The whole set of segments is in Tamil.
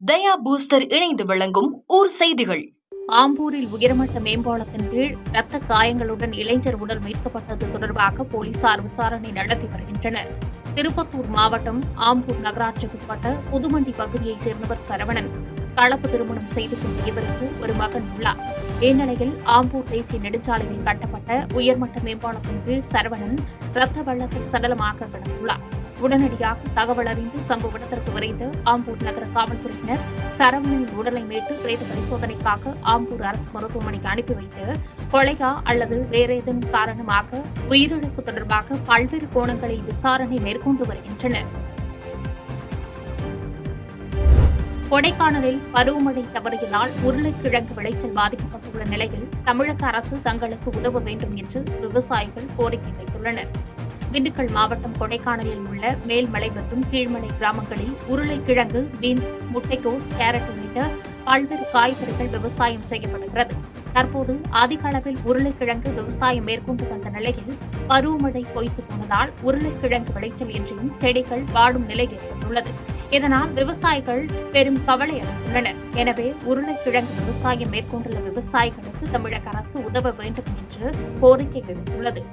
தயா பூஸ்டர் இணைந்து வழங்கும் ஊர் செய்திகள். ஆம்பூரில் உயர்மட்ட மேம்பாலத்தின் கீழ் இரத்த காயங்களுடன் இளைஞர் உடல் மீட்கப்பட்டது தொடர்பாக போலீசார் விசாரணை நடத்தி வருகின்றனர். திருப்பத்தூர் மாவட்டம் ஆம்பூர் நகராட்சிக்குட்பட்ட புதுமண்டி பகுதியைச் சேர்ந்தவர் சரவணன். கலப்பு திருமணம் செய்து கொண்ட இவருக்கு ஒரு மகன் உள்ளார். இந்நிலையில் ஆம்பூர் தேசிய நெடுஞ்சாலையில் கட்டப்பட்ட உயர்மட்ட மேம்பாலத்தின் கீழ் சரவணன் இரத்த வெள்ளத்தில் சடலமாக கிடந்துள்ளார். உடனடியாக தகவல் அறிந்து சம்பவ இடத்திற்கு விரைந்த ஆம்பூர் நகர காவல்துறையினர் சரவணனின் உடலை மீட்டு பிரேத பரிசோதனைக்காக ஆம்பூர் அரசு மருத்துவமனைக்கு அனுப்பி வைத்து கொலையா அல்லது வேறு ஏதேனும் காரணமாக உயிரிழப்பு தொடர்பாக பல்வேறு கோணங்களில் விசாரணை மேற்கொண்டு வருகின்றனர். கொடைக்கானலில் பருவமழை தவறியதால் உருளைக்கிழங்கு விளைச்சல் பாதிக்கப்பட்டுள்ள நிலையில் தமிழக அரசு தங்களுக்கு உதவ வேண்டும் என்று விவசாயிகள் கோரிக்கை வைத்துள்ளனர். திண்டுக்கல் மாவட்டம் கொடைக்கானலில் உள்ள மேல்மலை மற்றும் கீழ்மலை கிராமங்களில் உருளைக்கிழங்கு, பீன்ஸ், முட்டைக்கோஸ், கேரட் உள்ளிட்ட பல்வேறு காய்கறிகள் விவசாயம் செய்யப்படுகிறது. தற்போது அதிக அளவில் உருளைக்கிழங்கு விவசாயம் மேற்கொண்டு வந்த நிலையில் பருவமழை பொய்த்து போனதால் உருளைக்கிழங்கு விளைச்சல் இன்றியும் செடிகள் வாடும் நிலை ஏற்பட்டுள்ளது. இதனால் விவசாயிகள் பெரும் கவலை அடைந்துள்ளனர். எனவே உருளைக்கிழங்கு விவசாயம் மேற்கொண்டுள்ள விவசாயிகளுக்கு தமிழக அரசு உதவ வேண்டும் என்று கோரிக்கை எழுந்துள்ளது.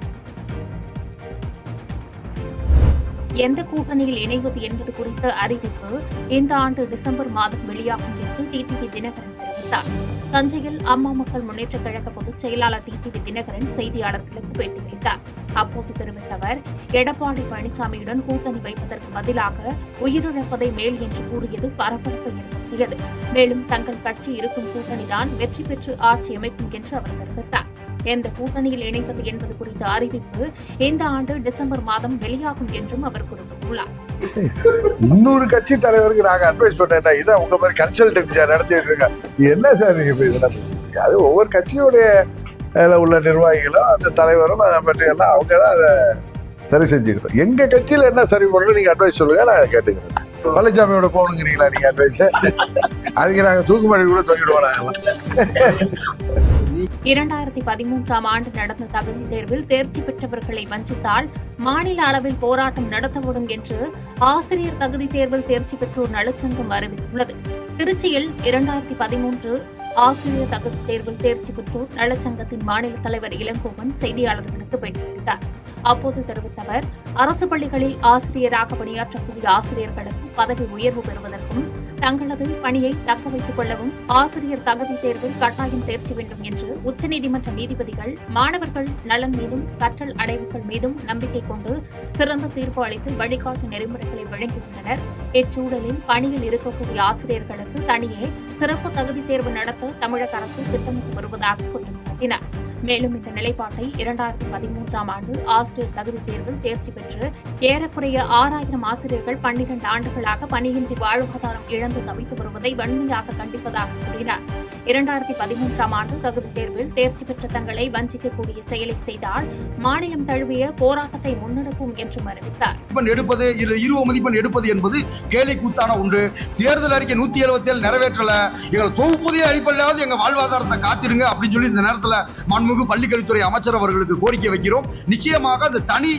எந்த கூட்டணியில் இணைவது என்பது குறித்த அறிவிப்பு இந்த ஆண்டு டிசம்பர் மாதம் வெளியாகும் என்று டிடிவி தினகரன் தெரிவித்தார். தஞ்சையில் அம்மா மக்கள் முன்னேற்றக் கழக பொதுச் செயலாளர் டிடிவி தினகரன் செய்தியாளர்களுக்கு பேட்டியளித்தார். அப்போது தெரிவித்த அவர், எடப்பாடி பழனிசாமியுடன் கூட்டணி வைப்பதற்கு பதிலாக உயிரிழப்பதை மேல் என்று கூறியது பரபரப்பை ஏற்படுத்தியது. மேலும் தங்கள் கட்சி இருக்கும் கூட்டணிதான் வெற்றி பெற்று ஆட்சி அமைக்கும் என்று அவர் தெரிவித்தார். எந்த கூட்டணியில் இணைவது என்பது குறித்த அறிவிப்பு இந்த ஆண்டு டிசம்பர் மாதம் வெளியாகும் என்றும் அவர் குறிப்பிட்டுள்ளார். 300 கட்சி தலைவருக்கு நாங்க அட்வைஸ் பண்ணேன். இதான் உங்க மாதிரி கன்சல்டன்சி நடத்திட்டு இருக்காங்க. என்ன சார் நீங்க அது ஒவ்வொரு கட்சியோடைய உள்ள நிர்வாகிகளும் அந்த தலைவரும் அதை பற்றி எல்லாம் அவங்க தான் அதை சரி செஞ்சுக்கணும். எங்க கட்சியில என்ன சரி பண்ணணும் நீங்க அட்வைஸ் சொல்லுங்க, நான் கேட்டுக்கிறேன். பழனிசாமியோட போகணுங்கிறீங்களா நீங்க அட்வைஸ்? அதுக்கு நாங்க தூக்குமாடி கூட சொல்லிடுவோம். 2013ஆம் ஆண்டு நடந்த தகுதி தேர்வில் தேர்ச்சி பெற்றவர்களை வஞ்சித்தால் மாநில அளவில் போராட்டம் நடத்தப்படும் என்று ஆசிரியர் தகுதி தேர்வில் தேர்ச்சி பெற்றோர் நலச்சங்கம் அறிவித்துள்ளது. திருச்சியில் 2013 ஆசிரியர் தகுதி தேர்வில் தேர்ச்சி பெற்றோர் நலச்சங்கத்தின் மாநில தலைவர் இளங்கோவன் செய்தியாளர்களுக்கு பேட்டியளித்தார். அப்போது தெரிவித்த அவர், அரசு பள்ளிகளில் ஆசிரியராக பணியாற்றக்கூடிய ஆசிரியர்களுக்கு பதவி உயர்வு பெறுவதற்கும் தங்களது பணியை தக்க வைத்துக் கொள்ளவும் ஆசிரியர் தகுதி தேர்வில் கட்டாயம் தேர்ச்சி வேண்டும் என்று உச்சநீதிமன்ற நீதிபதிகள் மாணவர்கள் நலன் மீதும் கற்றல் அடைவுகள் மீதும் நம்பிக்கை கொண்டு சிறந்த தீர்ப்பு அளித்து வழிகாட்டு நெறிமுறைகளை வழங்கியுள்ளனர். இச்சூழலில் பணியில் இருக்கக்கூடிய ஆசிரியர்களுக்கு தனியே சிறப்பு தகுதி தேர்வு நடத்த தமிழக அரசு திட்டமிட்டு வருவதாக குற்றம் சாட்டினார். மேலும் இந்த நிலைப்பாட்டை 2013ஆம் ஆண்டு ஆசிரியர் தகுதி தேர்வில் தேர்ச்சி பெற்று ஏறக்குறைய 6000 ஆசிரியர்கள் 12 ஆண்டுகளாக பணியின்றி வாழ்வாதாரம் இழந்து தவித்து வருவதை வன்மையாக கண்டிப்பதாக கூறினார். 2013ஆம் ஆண்டு தகுதி தேர்வில் தேர்ச்சி பெற்ற தங்களை வஞ்சிக்கக்கூடிய செயலை செய்தால் மாநிலம் தழுவிய போராட்டத்தை முன்னெடுப்போம் என்றும் அறிவித்தார். எடுப்பது 20 மதிப்பெண் எடுப்பது என்பது கேலி கூத்தான ஒன்று. தேர்தல் அறிக்கை 177 நிறைவேற்றல, எங்களை தொகுப்புதிய அடிப்படையாவது எங்க வாழ்வாதாரத்தை காத்திடுங்க அப்படின்னு சொல்லி இந்த நேரத்தில் மாண்புமிகு பள்ளிக்கல்வித்துறை அமைச்சர் அவர்களுக்கு கோரிக்கை வைக்கிறோம். நிச்சயமாக அந்த தனி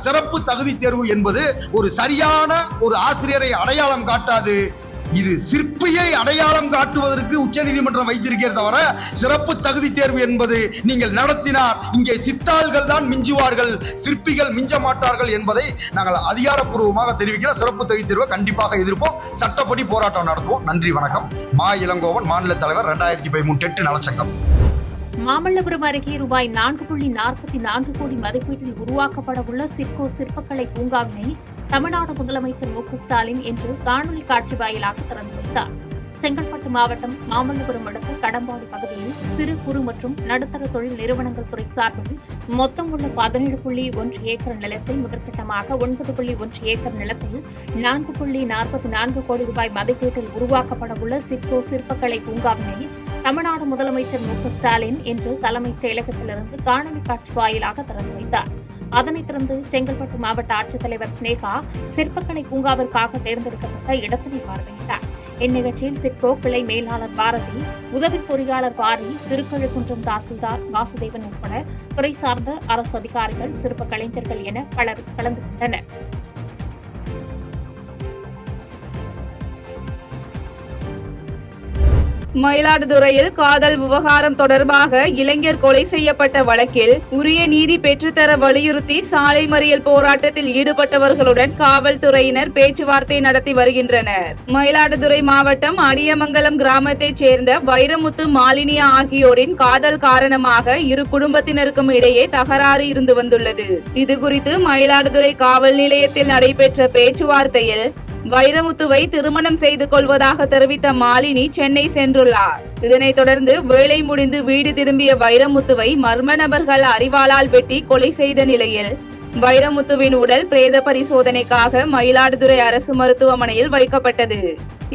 சிறப்பு தகுதி தேர்வு என்பது ஒரு சரியான ஒரு ஆசிரியரை அடையாளம் காட்டாது. இது சிற்பியை அடையாளம் காட்டுவதற்கு உச்சநீதிமன்றம் வைத்திருக்கிறது தவிர சிறப்பு தகுதி தேர்வு என்பது நீங்கள் நடத்தினார் இங்கே சித்தாள்கள் தான் மிஞ்சுவார்கள், சிற்பிகள் மிஞ்ச மாட்டார்கள் என்பதை நாங்கள் அதிகாரப்பூர்வமாக தெரிவிக்கிறோம். சிறப்பு தகுதி தேர்வை கண்டிப்பாக எதிர்ப்போம், சட்டப்படி போராட்டம் நடத்துவோம். நன்றி, வணக்கம். மா இளங்கோவன், மாநில தலைவர், 2013 டெட் நலச்சங்கம். மாமல்லபுரம் அருகே ரூபாய் 4.44 கோடி மதிப்பீட்டில் உருவாக்கப்பட உள்ள சிட்கோ சிற்பக்கலை பூங்காவினை தமிழ்நாடு முதலமைச்சர் மு.க.ஸ்டாலின் இன்று காணொலி காட்சி வாயிலாக திறந்து வைத்தார். செங்கல்பட்டு மாவட்டம் மாமல்லபுரம் அடுத்த கடம்பாடி பகுதியில் சிறு குறு மற்றும் நடுத்தர தொழில் நிறுவனங்கள் துறை சார்பில் மொத்தம் உள்ள 17.1 ஏக்கர் நிலத்தில் முதற்கட்டமாக 9.1 ஏக்கர் நிலத்தில் 4.44 கோடி ரூபாய் மதிப்பீட்டில் உருவாக்கப்பட உள்ள சிட்கோ சிற்பக்கலை பூங்காவினை தமிழ்நாடு முதலமைச்சர் மு.க.ஸ்டாலின் இன்று தலைமைச் செயலகத்திலிருந்து காணொலி காட்சி வாயிலாக திறந்து வைத்தார். அதனைத் தொடர்ந்து செங்கல்பட்டு மாவட்ட ஆட்சித்தலைவர் ஸ்னேகா சிற்பக்கலை பூங்காவிற்காக தேர்ந்தெடுக்கப்பட்ட இடத்தினை பார்வையிட்டார். இந்நிகழ்ச்சியில் சிட்கோ கிளை மேலாளர் பாரதி, உதவி பொறியாளர் பாரி, திருக்கழுக்குன்றம் தாசில்தார் வாசுதேவன் உட்பட துறை சார்ந்த அரசு அதிகாரிகள், சிற்ப கலைஞர்கள் என பலர் கலந்து கொண்டனர். மயிலாடுதுறையில் காதல் விவகாரம் தொடர்பாக இளைஞர் கொலை செய்யப்பட்ட வழக்கில் உரிய நீதி பெற்றுத்தர வலியுறுத்தி சாலை மறியல் போராட்டத்தில் ஈடுபட்டவர்களுடன் காவல்துறையினர் பேச்சுவார்த்தை நடத்தி வருகின்றனர். மயிலாடுதுறை மாவட்டம் அடியமங்கலம் கிராமத்தைச் சேர்ந்த வைரமுத்து, மாலினி ஆகியோரின் காதல் காரணமாக இரு குடும்பத்தினருக்கும் இடையே தகராறு இருந்து வந்துள்ளது. இதுகுறித்து மயிலாடுதுறை காவல் நிலையத்தில் நடைபெற்ற பேச்சுவார்த்தையில் வைரமுத்துவை திருமணம் செய்து கொள்வதாக தெரிவித்த மாலினி சென்னை சென்றுள்ளார். இதனைத் தொடர்ந்து வேலை முடிந்து வீடு திரும்பிய வைரமுத்துவை மர்ம நபர்கள் அரிவாளால் வெட்டி கொலை செய்த நிலையில் வைரமுத்துவின் உடல் பிரேத பரிசோதனைக்காக மயிலாடுதுறை அரசு மருத்துவமனையில் வைக்கப்பட்டது.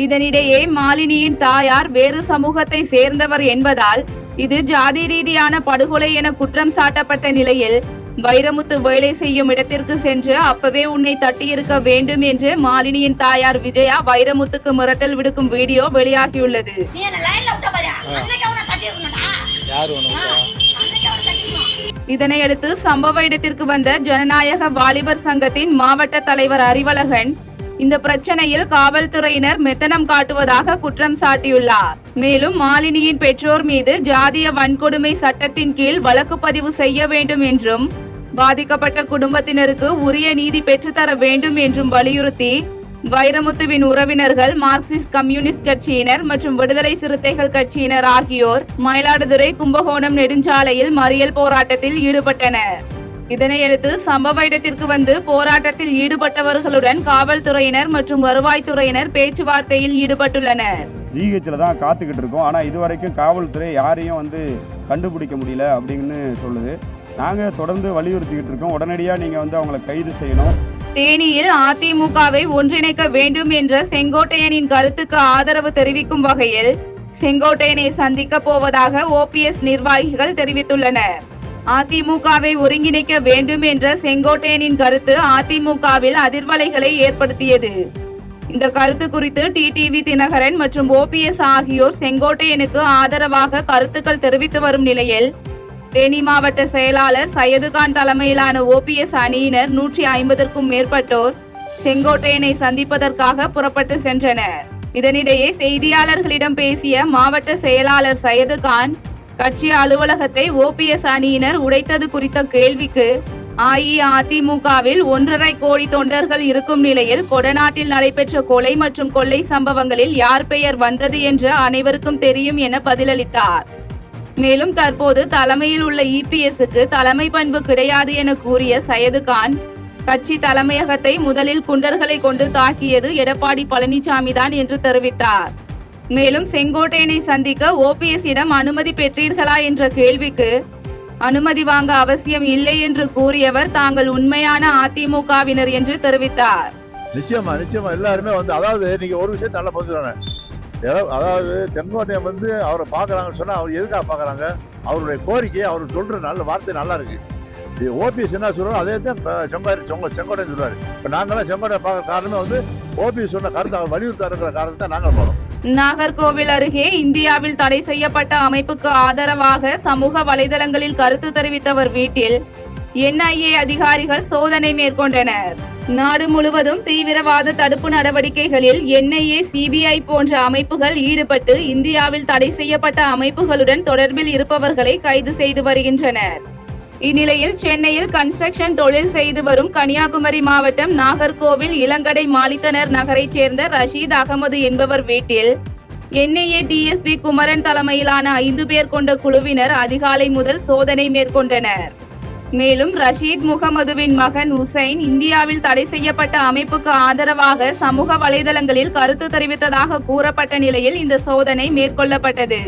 இதனிடையே மாலினியின் தாயார் வேறு சமூகத்தை சேர்ந்தவர் என்பதால் இது ஜாதி ரீதியான படுகொலை என குற்றம் சாட்டப்பட்ட நிலையில் வைரமுத்து வேலை செய்யும் இடத்திற்கு சென்று அப்பவே உன்னை தட்டியிருக்க வேண்டும் என்று மாலினியின் தாயார் விஜயா வைரமுத்துக்கு மிரட்டல் விடுக்கும் வீடியோ வெளியாகியுள்ளது. இதனையடுத்து சம்பவ இடத்திற்கு வந்த ஜனநாயக வாலிபர் சங்கத்தின் மாவட்ட தலைவர் அறிவழகன் இந்த பிரச்சனையில் காவல்துறையினர் மெத்தனம் காட்டுவதாக குற்றம் சாட்டியுள்ளார். மேலும் மாலினியின் பெற்றோர் மீது ஜாதிய வன்கொடுமை சட்டத்தின் கீழ் வழக்கு பதிவு செய்ய வேண்டும் என்றும் பாதிக்கப்பட்ட குடும்பத்தினருக்கு உரிய நீதி பெற்றுத்தர வேண்டும் என்றும் வலியுறுத்தி வைரமுத்துவின் உறவினர்கள், மார்க்சிஸ்ட் கம்யூனிஸ்ட் கட்சியினர் மற்றும் விடுதலை சிறுத்தைகள் கட்சியினர் ஆகியோர் மயிலாடுதுறை கும்பகோணம் நெடுஞ்சாலையில் மறியல் போராட்டத்தில் ஈடுபட்டனர். இதனையடுத்து சம்பவ இடத்திற்கு வந்து போராட்டத்தில் ஈடுபட்டவர்களுடன் காவல்துறையினர் மற்றும் வருவாய்த்துறையினர் பேச்சுவார்த்தையில் ஈடுபட்டுள்ளனர். ஜிஹெச்ல தான் காத்துக்கிட்டு இருக்கோம். ஆனால் இதுவரைக்கும் காவல்துறை யாரையும் கண்டுபிடிக்க முடியல அப்படின்னு சொல்லுது. நாங்கள் தொடர்ந்து வலியுறுத்திக்கிட்டு இருக்கோம். உடனடியாக நீங்கள் அவங்களை கைது செய்யணும். தேனியில் அதிமுகவை ஒன்றிணைக்க வேண்டும் என்ற செங்கோட்டையனின் கருத்துக்கு ஆதரவு தெரிவிக்கும் வகையில் செங்கோட்டையனை சந்திக்க போவதாக ஓபிஎஸ் நிர்வாகிகள் தெரிவித்துள்ளனர். அதிமுகவை ஒருங்கிணைக்க வேண்டும் என்ற செங்கோட்டையனின் கருத்து அதிமுகவில் அதிர்வலைகளை ஏற்படுத்தியது. இந்த கருத்து குறித்து டிடிவி தினகரன் மற்றும் ஓபிஎஸ் ஆகியோர் செங்கோட்டையனுக்கு ஆதரவாக கருத்துக்கள் தெரிவித்து வரும் நிலையில் தேனி மாவட்ட செயலாளர் சையதுகான் தலைமையிலான ஓபிஎஸ் அணியினர் 150க்கும் மேற்பட்டோர் செங்கோட்டையனை சந்திப்பதற்காக புறப்பட்டு சென்றனர். இதனிடையே செய்தியாளர்களிடம் பேசிய மாவட்ட செயலாளர் சையதுகான், கட்சி அலுவலகத்தை ஓபிஎஸ் அணியினர் உடைத்தது குறித்த கேள்விக்கு அஇஅதிமுகவில் 1.5 கோடி தொண்டர்கள் இருக்கும் நிலையில் கொடநாட்டில் நடைபெற்ற கொலை மற்றும் கொள்ளை சம்பவங்களில் யார் பெயர் வந்தது என்று அனைவருக்கும் தெரியும் என பதிலளித்தார். மேலும் தற்போது தலைமையில் உள்ள இபிஎஸ்க்கு தலைமை பண்பு கிடையாது என கூறிய சையதுகான், கட்சி தலைமையகத்தை முதலில் குண்டர்களை கொண்டு தாக்கியது எடப்பாடி பழனிசாமி தான் என்று தெரிவித்தார். மேலும் செங்கோட்டையனை சந்திக்க ஓபிஎஸ்ஸிடம் அனுமதி பெற்றீர்களா என்ற கேள்விக்கு அனுமதி வாங்க அவசியம் இல்லை என்று கூறியவர் தாங்கள் உண்மையான அதிமுகவினர் என்று தெரிவித்தார். நிச்சயமா எல்லாருமே அதாவது நீங்க ஒரு விஷயம் நல்லா புரிஞ்சுக்கணும். அதாவது செங்கோட்டையன் அவரை பாக்குறாங்கன்னு சொன்னா அவர் எதுக்காக பாக்குறாங்க? அவருடைய கோரிக்கை, அவர் சொல்ற நல்ல வார்த்தை நல்லா இருக்கு. ஓபிஎஸ் என்ன சொல்றாரு அதே தான் செங்கோட்டையன் சொல்றாரு. இப்ப நாங்களாம் செங்கோட்டையன் பார்க்க காரணமே ஓபிஎஸ் சொன்ன கருத்தை அவர் வலியுறுத்த இருக்கிற காரணத்தை நாங்கள் போறோம். நாகர்கோவில் அருகே இந்தியாவில் தடை செய்யப்பட்ட அமைப்புக்கு ஆதரவாக சமூக வலைதளங்களில் கருத்து தெரிவித்தவர் வீட்டில் என்ஐஏ அதிகாரிகள் சோதனை மேற்கொண்டனர். நாடு முழுவதும் தீவிரவாத தடுப்பு நடவடிக்கைகளில் என்ஐஏ, சிபிஐ போன்ற அமைப்புகள் ஈடுபட்டு இந்தியாவில் தடை செய்யப்பட்ட அமைப்புகளுடன் தொடர்பில் இருப்பவர்களை கைது செய்து வருகின்றனர். இந்நிலையில் சென்னையில் கன்ஸ்ட்ரக்ஷன் தொழில் செய்து வரும் கன்னியாகுமரி மாவட்டம் நாகர்கோவில் இளங்கடை மாலித்தனர் நகரைச் சேர்ந்த ரஷீத் அகமது என்பவர் வீட்டில் என்ஐஏ டிஎஸ்பி குமரன் தலைமையிலான 5 பேர் கொண்ட குழுவினர் அதிகாலை முதல் சோதனை மேற்கொண்டனர். மேலும் ரஷீத் முகமதுவின் மகன் உசைன் இந்தியாவில் தடை செய்யப்பட்ட அமைப்புக்கு ஆதரவாக சமூக வலைதளங்களில் கருத்து தெரிவித்ததாக கூறப்பட்ட நிலையில் இந்த சோதனை மேற்கொள்ளப்பட்டது.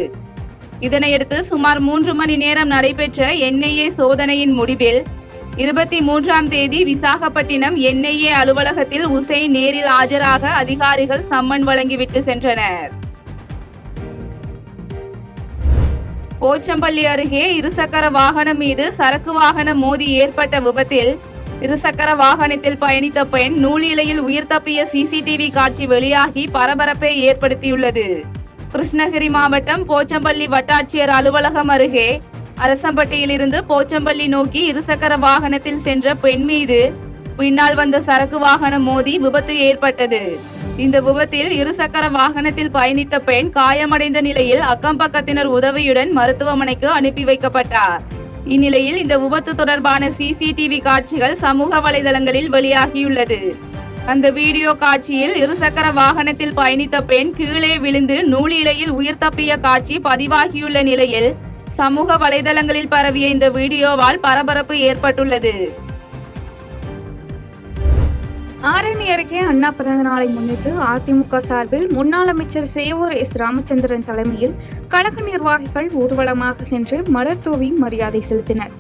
இதனையடுத்து சுமார் 3 மணி நேரம் நடைபெற்ற என்ஐஏ சோதனையின் முடிவில் 23ஆம் தேதி விசாகப்பட்டினம் என்ஐஏ அலுவலகத்தில் உசைன் நேரில் ஆஜராக அதிகாரிகள் சம்மன் வழங்கிவிட்டு சென்றனர். போச்சம்பள்ளி அருகே இருசக்கர வாகனம் மீது சரக்கு வாகனம் மோதி ஏற்பட்ட விபத்தில் இருசக்கர வாகனத்தில் பயணித்த பெண் நூலிலையில் உயிர் தப்பிய சிசிடிவி காட்சி வெளியாகி பரபரப்பை ஏற்படுத்தியுள்ளது. கிருஷ்ணகிரி மாவட்டம் போச்சம்பள்ளி வட்டாட்சியர் அலுவலகம் அருகே அரசம்பட்டியிலிருந்து போச்சம்பள்ளி நோக்கி இருசக்கர வாகனத்தில் சென்ற பெண் மீது பின்னால் வந்த சரக்கு வாகனம் மோதி விபத்து ஏற்பட்டது. இந்த விபத்தில் இருசக்கர வாகனத்தில் பயணித்த பெண் காயமடைந்த நிலையில் அக்கம்பக்கத்தினர் உதவியுடன் மருத்துவமனைக்கு அனுப்பி வைக்கப்பட்டார். இந்நிலையில் இந்த விபத்து தொடர்பான சிசிடிவி காட்சிகள் சமூக வலைதளங்களில் வெளியாகியுள்ளது. அந்த வீடியோ காட்சியில் இருசக்கர வாகனத்தில் பயணித்த பெண் கீழே விழுந்து நூலிழையில் உயிர் தப்பிய காட்சி பதிவாகியுள்ள நிலையில் சமூக வலைதளங்களில் பரவிய இந்த வீடியோவால் பரபரப்பு ஏற்பட்டுள்ளது. ஆரணி அருகே அண்ணா பிறந்த நாளை முன்னிட்டு அதிமுக சார்பில் முன்னாள் அமைச்சர் சேவூர் எஸ் ராமச்சந்திரன் தலைமையில் கழக நிர்வாகிகள் ஊர்வலமாக சென்று மலர் தூவி மரியாதை செலுத்தினர்.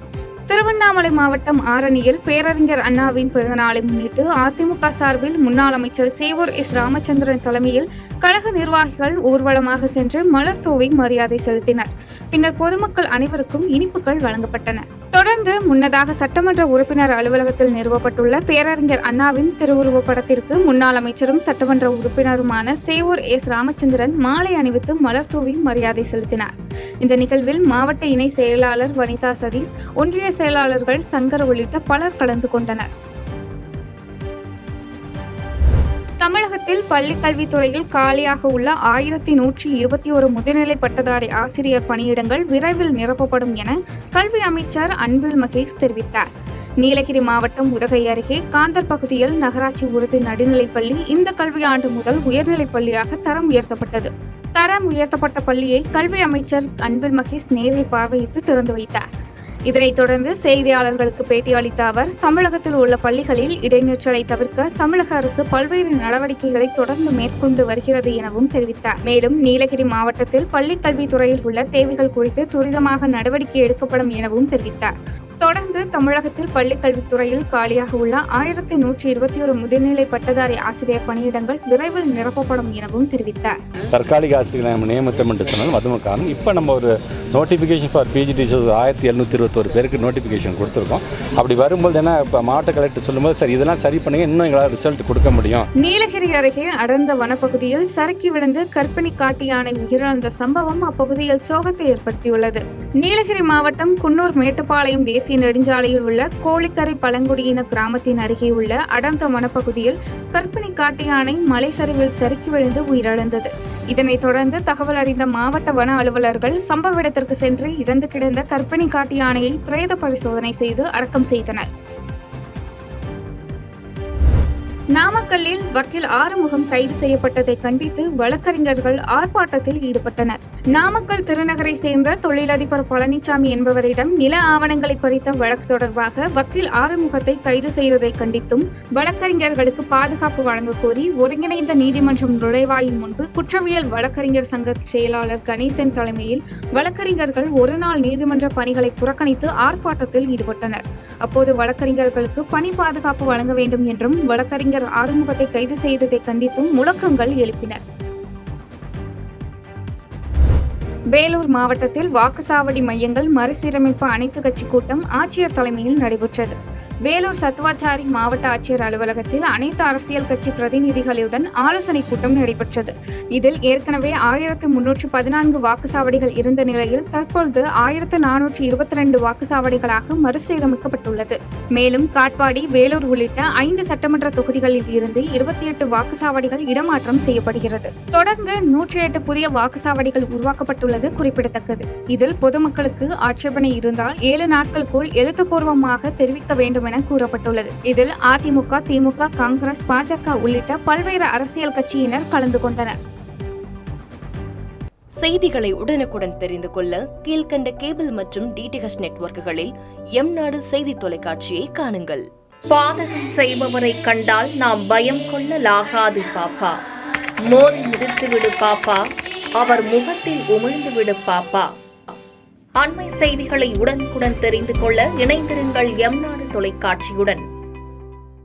திருவண்ணாமலை மாவட்டம் ஆரணியில் பேரறிஞர் அண்ணாவின் பிறந்தநாளை முன்னிட்டு அதிமுக சார்பில் முன்னாள் அமைச்சர் சேவூர் எஸ் ராமச்சந்திரன் தலைமையில் கழக நிர்வாகிகள் ஊர்வலமாக சென்று மலர் தூவி மரியாதை செலுத்தினர். பின்னர் பொதுமக்கள் அனைவருக்கும் இனிப்புகள் வழங்கப்பட்டன. தொடர்ந்து முன்னதாக சட்டமன்ற உறுப்பினர் அலுவலகத்தில் நிறுவப்பட்டுள்ள பேரறிஞர் அண்ணாவின் திருவுருவப் படத்திற்கு முன்னாள் அமைச்சரும் சட்டமன்ற உறுப்பினருமான சேவூர் எஸ் ராமச்சந்திரன் மாலை அணிவித்து மலர் தூவி மரியாதை செலுத்தினார். இந்த நிகழ்வில் மாவட்ட இணை செயலாளர் வனிதா சதீஷ், ஒன்றிய செயலாளர்கள் சங்கர் உள்ளிட்ட பலர் கலந்து கொண்டனர். தமிழகத்தில் பள்ளிக் கல்வித்துறையில் காலியாக உள்ள 1121 முதுநிலை பட்டதாரி ஆசிரியர் பணியிடங்கள் விரைவில் நிரப்பப்படும் என கல்வி அமைச்சர் அன்பில் மகேஷ் தெரிவித்தார். நீலகிரி மாவட்டம் உதகை அருகே காந்தர் பகுதியில் நகராட்சி உறுதி நடுநிலைப்பள்ளி இந்த கல்வியாண்டு முதல் உயர்நிலைப் பள்ளியாக தரம் உயர்த்தப்பட்டது. தரம் உயர்த்தப்பட்ட பள்ளியை கல்வி அமைச்சர் அன்பில் மகேஷ் நேரில் பார்வையிட்டு திறந்து வைத்தார். இதனைத் தொடர்ந்து செய்தியாளர்களுக்கு பேட்டியளித்த அவர், தமிழகத்தில் உள்ள பள்ளிகளில் இடைநிற்றலை தவிர்க்க தமிழக அரசு பல்வேறு நடவடிக்கைகளை தொடர்ந்து மேற்கொண்டு வருகிறது எனவும் தெரிவித்தார். மேலும் நீலகிரி மாவட்டத்தில் பள்ளிக் கல்வித்துறையில் உள்ள தேவைகள் குறித்து துரிதமாக நடவடிக்கை எடுக்கப்படும் எனவும் தெரிவித்தார். தொடர்ந்து தமிழகத்தில் பள்ளிக் கல்வித்துறையில் காலியாக உள்ள 1121 முதுநிலை பட்டதாரி ஆசிரியர் பணியிடங்கள் விரைவில் நிரப்பப்படும் எனவும் தெரிவித்தார். தற்காலிக ஆசிரியர்களை நம்ம நியமித்தம் என்று சொன்னாலும் அதுவும் காரணம். இப்போ நம்ம ஒரு நோட்டிஃபிகேஷன் ஃபார் பிஜி டீச்சர்ஸ் 1721 பேருக்கு நோட்டிஃபிகேஷன் கொடுத்துருக்கோம். அப்படி வரும்போது என்ன இப்போ மாவட்ட கலெக்டர் சொல்லும்போது சரி இதெல்லாம் சரி பண்ணுங்க, இன்னும் எங்களால் ரிசல்ட் கொடுக்க முடியும். நீலகிரி அருகே அடர்ந்த வனப்பகுதியில் சறுக்கி விழுந்து கர்ப்பிணி காட்டு யானை உயிரிழந்த சம்பவம் அப்பகுதியில் சோகத்தை ஏற்படுத்தியுள்ளது. நீலகிரி மாவட்டம் குன்னூர் மேட்டுப்பாளையம் தேசிய நெடுஞ்சாலையில் உள்ள கோழிக்கரை பழங்குடியின கிராமத்தின் அருகே உள்ள அடர்ந்த வனப்பகுதியில் கர்ப்பிணி காட்டு யானை மலை சரிவில் சறுக்கி விழுந்து உயிரிழந்தது. இதனைத் தொடர்ந்து தகவல் அறிந்த மாவட்ட வன அலுவலர்கள் சம்பவ இடத்திற்கு சென்று இறந்து கிடந்த கர்ப்பிணி காட்டு யானையை பிரேத பரிசோதனை செய்து அடக்கம் செய்தனர். நாமக்கல்லில் வக்கீல் ஆறுமுகம் கைது செய்யப்பட்டதை கண்டித்து வழக்கறிஞர்கள் ஆர்ப்பாட்டத்தில் ஈடுபட்டனர். நாமக்கல் திருநகரை சேர்ந்த தொழிலதிபர் பழனிசாமி என்பவரிடம் நில ஆவணங்களை பறித்த வழக்கு தொடர்பாக வக்கீல் ஆறுமுகத்தை கைது செய்ததை கண்டித்தும் வழக்கறிஞர்களுக்கு பாதுகாப்பு வழங்க கோரி ஒருங்கிணைந்த நீதிமன்றம் நுழைவாயில் முன்பு குற்றவியல் வழக்கறிஞர் சங்க செயலாளர் கணேசன் தலைமையில் வழக்கறிஞர்கள் ஒருநாள் நீதிமன்ற பணிகளை புறக்கணித்து ஆர்ப்பாட்டத்தில் ஈடுபட்டனர். அப்போது வழக்கறிஞர்களுக்கு பணி பாதுகாப்பு வழங்க வேண்டும் என்றும் வழக்கறிஞர் ஆறுமுகத்தை கைது செய்ததை கண்டித்தும் முழக்கங்கள் எழுப்பினர். வேலூர் மாவட்டத்தில் வாக்குச்சாவடி மையங்கள் மறுசீரமைப்பு அனைத்து கட்சி கூட்டம் ஆட்சியர் தலைமையில் நடைபெற்றது. வேலூர் சத்துவாச்சாரி மாவட்ட ஆட்சியர் அலுவலகத்தில் அனைத்து அரசியல் கட்சி பிரதிநிதிகளுடன் ஆலோசனை கூட்டம் நடைபெற்றது. இதில் ஏற்கனவே 1314 வாக்குச்சாவடிகள் இருந்த நிலையில் தற்பொழுது 1422 வாக்குச்சாவடிகளாக மறுசீரமைக்கப்பட்டுள்ளது. மேலும் காட்பாடி, வேலூர் உள்ளிட்ட 5 சட்டமன்ற தொகுதிகளில் இருந்து 28 வாக்குச்சாவடிகள் இடமாற்றம் செய்யப்படுகிறது. தொடர்ந்து 108 புதிய வாக்குச்சாவடிகள் உருவாக்கப்பட்டுள்ளது குறிப்பிடத்தக்கது. இதில் பொதுமக்களுக்கு ஆட்சேபனை இருந்தால் 7 நாட்களுக்குள் எழுத்துப்பூர்வமாக தெரிவிக்க வேண்டும் என கூறப்பட்டுள்ளது. இதில் அதிமுக, திமுக, காங்கிரஸ், பாஜக உள்ளிட்ட பல்வேறு அரசியல் கட்சியினர் கலந்து கொண்டனர். செய்திகளை உடனுக்குடன் தெரிந்து கொள்ள கீழ்கண்ட கேபிள் மற்றும் டிடிஎச் நெட்வொர்க்குகளில் எம்நாடு செய்தி தொலைக்காட்சியை காணுங்கள். பாதகம் செய்பவரை கண்டால் நாம் பயம் கொள்ளலாகாது பாப்பா. மோதி மிதித்துவிடு பாப்பா, அவர் முகத்தில் உமிழ்ந்து விடு பாப்பா. அண்மை செய்திகளை உடனுக்குடன் தெரிந்து கொள்ள இணைந்திருங்கள் எம்நாடு தொலைக்காட்சியுடன்.